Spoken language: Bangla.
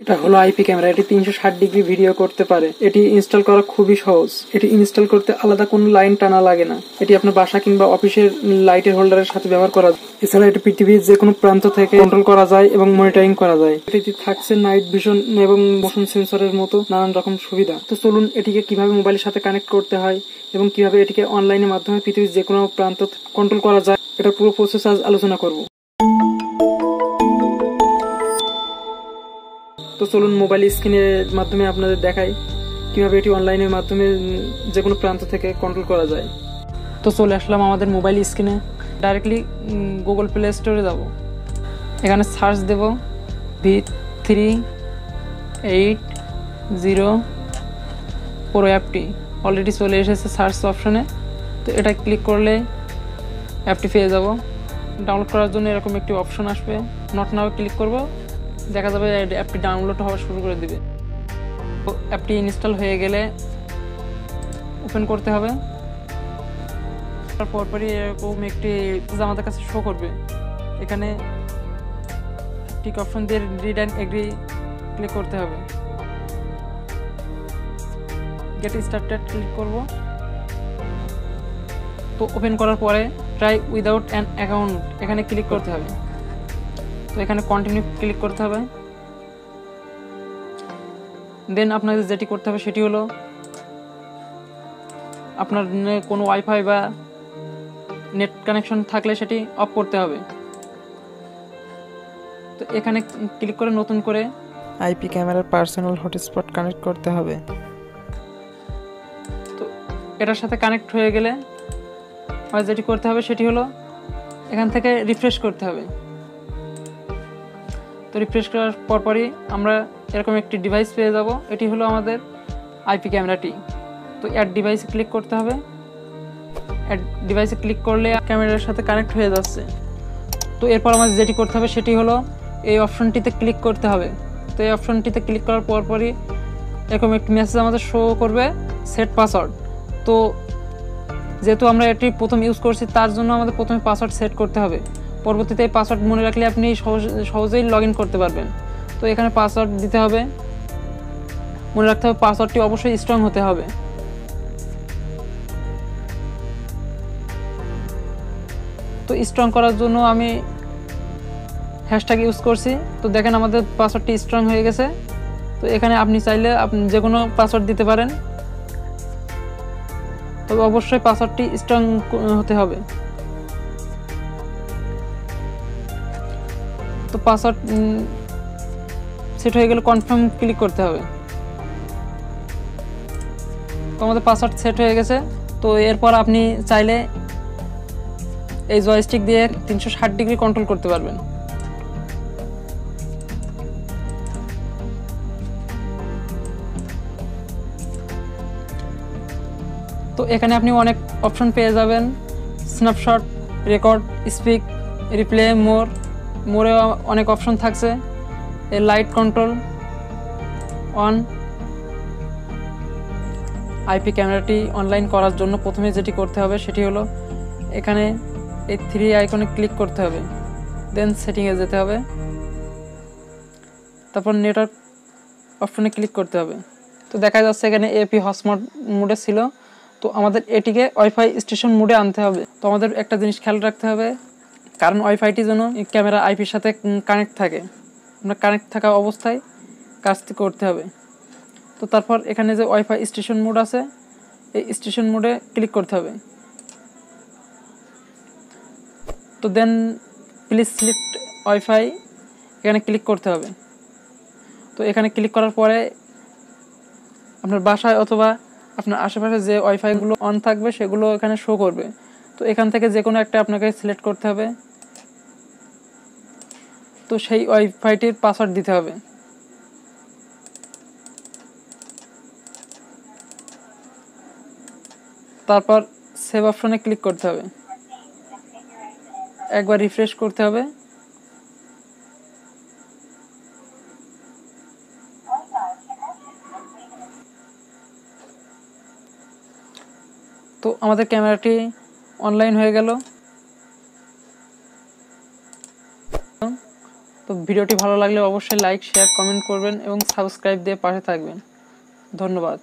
এটা হলো আইপি ক্যামেরা। এটি 360 ডিগ্রি ভিডিও করতে পারে। এটি ইনস্টল করা খুবই সহজ। এটি ইনস্টল করতে আলাদা কোনো লাইন টানা লাগে না। এটি আপনার বাসা কিংবা অফিসের লাইটের হোল্ডারের সাথে ব্যবহার করা যায়। এছাড়া এটি পৃথিবীর যে কোনো প্রান্ত থেকে কন্ট্রোল করা যায় এবং মনিটরিং করা যায়। এটি থাকছে নাইট ভিশন এবং মোশন সেন্সরের মতো নানান রকম সুবিধা। তো চলুন এটিকে কিভাবে মোবাইলের সাথে কানেক্ট করতে হয় এবং কিভাবে এটিকে অনলাইনের মাধ্যমে পৃথিবীর যে কোনো প্রান্ত কন্ট্রোল করা যায় এটা পুরো প্রসেস আজ আলোচনা করব। তো চলুন মোবাইল স্ক্রিনের মাধ্যমে আপনাদের দেখাই কিভাবে এটি অনলাইনের মাধ্যমে যে কোনো প্রান্ত থেকে কন্ট্রোল করা যায়। তো চলে আসলাম আমাদের মোবাইল স্ক্রিনে। ডাইরেক্টলি গুগল প্লে স্টোরে যাব। এখানে সার্চ দেব V380 Pro অ্যাপটি। অলরেডি চলে এসেছে সার্চ অপশনে। তো এটা ক্লিক করলে অ্যাপটি পেয়ে যাব। ডাউনলোড করার জন্য এরকম একটি অপশন আসবে, নট নাও ক্লিক করব, দেখা যাবে অ্যাপটি ডাউনলোড হওয়া শুরু করে দিবে। তো অ্যাপটি ইনস্টল হয়ে গেলে ওপেন করতে হবে। তারপরই এরকম একটি আমাদের কাছে শো করবে। এখানে ঠিক অপশন দিয়ে রিড অ্যান্ড এগ্রি ক্লিক করতে হবে। গেট স্টার্টেড ক্লিক করব। তো ওপেন করার পরে ট্রাই উইদাউট অ্যান অ্যাকাউন্ট এখানে ক্লিক করতে হবে। তো এখানে কন্টিনিউ ক্লিক করতে হবে। দেন আপনাদের যেটি করতে হবে সেটি হলো আপনার কোনো ওয়াইফাই বা নেট কানেকশন থাকলে সেটি অফ করতে হবে। তো এখানে ক্লিক করে নতুন করে আইপি ক্যামেরার পার্সোনাল হটস্পট কানেক্ট করতে হবে। তো এটার সাথে কানেক্ট হয়ে গেলে আর যেটি করতে হবে সেটি হলো এখান থেকে রিফ্রেশ করতে হবে। তো রিফ্রেশ করার পরপরই আমরা এরকম একটি ডিভাইস পেয়ে যাব। এটি হলো আমাদের আইপি ক্যামেরাটি। তো অ্যাড ডিভাইসে ক্লিক করতে হবে। অ্যাড ডিভাইসে ক্লিক করলে ক্যামেরার সাথে কানেক্ট হয়ে যাচ্ছে। তো এরপর আমাদের যেটি করতে হবে সেটি হলো এই অপশনটিতে ক্লিক করতে হবে। তো এই অপশনটিতে ক্লিক করার পরপরই এরকম একটি মেসেজ আমাদের শো করবে, সেট পাসওয়ার্ড। তো যেহেতু আমরা এটি প্রথম ইউজ করছি তার জন্য আমাদের প্রথমে পাসওয়ার্ড সেট করতে হবে। পরবর্তীতে এই পাসওয়ার্ড মনে রাখলে আপনি সহজেই লগ ইন করতে পারবেন। তো এখানে পাসওয়ার্ড দিতে হবে। মনে রাখতে হবে পাসওয়ার্ডটি অবশ্যই স্ট্রং হতে হবে। তো স্ট্রং করার জন্য আমি হ্যাশট্যাগ ইউজ করছি। তো দেখেন আমাদের পাসওয়ার্ডটি স্ট্রং হয়ে গেছে। তো এখানে আপনি চাইলে আপনি যে কোনো পাসওয়ার্ড দিতে পারেন, তবে অবশ্যই পাসওয়ার্ডটি স্ট্রং হতে হবে। তো পাসওয়ার্ড সেট হয়ে গেলে কনফার্ম ক্লিক করতে হবে। তো আমাদের পাসওয়ার্ড সেট হয়ে গেছে। তো এরপর আপনি চাইলে এই জয়স্টিক দিয়ে 360 ডিগ্রি কন্ট্রোল করতে পারবেন। তো এখানে আপনি অনেক অপশন পেয়ে যাবেন, স্ন্যাপশট, রেকর্ড, স্পিক, রিপ্লে, মোরে অনেক অপশন থাকছে। এই লাইট কন্ট্রোল অন। আইপি ক্যামেরাটি অনলাইন করার জন্য প্রথমে যেটি করতে হবে সেটি হলো এখানে এই 3 আইকনে ক্লিক করতে হবে। দেন সেটিংয়ে যেতে হবে। তারপর নেটওয়ার্ক অপশনে ক্লিক করতে হবে। তো দেখা যাচ্ছে এখানে এপি হটস্পট মোডে ছিল। তো আমাদের এটিকে ওয়াইফাই স্টেশন মোডে আনতে হবে। তো আমাদের একটা জিনিস খেয়াল রাখতে হবে, কারণ ওয়াইফাইটি যেন ক্যামেরা আইপির সাথে কানেক্ট থাকে। আমরা কানেক্ট থাকা অবস্থায় কাজটি করতে হবে। তো তারপর এখানে যে ওয়াইফাই স্টেশন মোড আছে এই স্টেশন মোডে ক্লিক করতে হবে। তো দেন প্লিজ সিলেক্ট ওয়াইফাই এখানে ক্লিক করতে হবে। তো এখানে ক্লিক করার পরে আপনার বাসায় অথবা আপনার আশেপাশে যে ওয়াইফাইগুলো অন থাকবে সেগুলো এখানে শো করবে। তো এখান থেকে যে কোনো একটা আপনাকে সিলেক্ট করতে হবে। তো সেই ওয়াইফাইটির পাসওয়ার্ড দিতে হবে। তারপর সেভ অপশনে ক্লিক করতে হবে। একবার রিফ্রেশ করতে হবে। তো আমাদের ক্যামেরাটি অনলাইন হয়ে গেল। তো ভিডিওটি ভালো লাগলে অবশ্যই লাইক শেয়ার কমেন্ট করবেন এবং সাবস্ক্রাইব দিয়ে পাশে থাকবেন। ধন্যবাদ।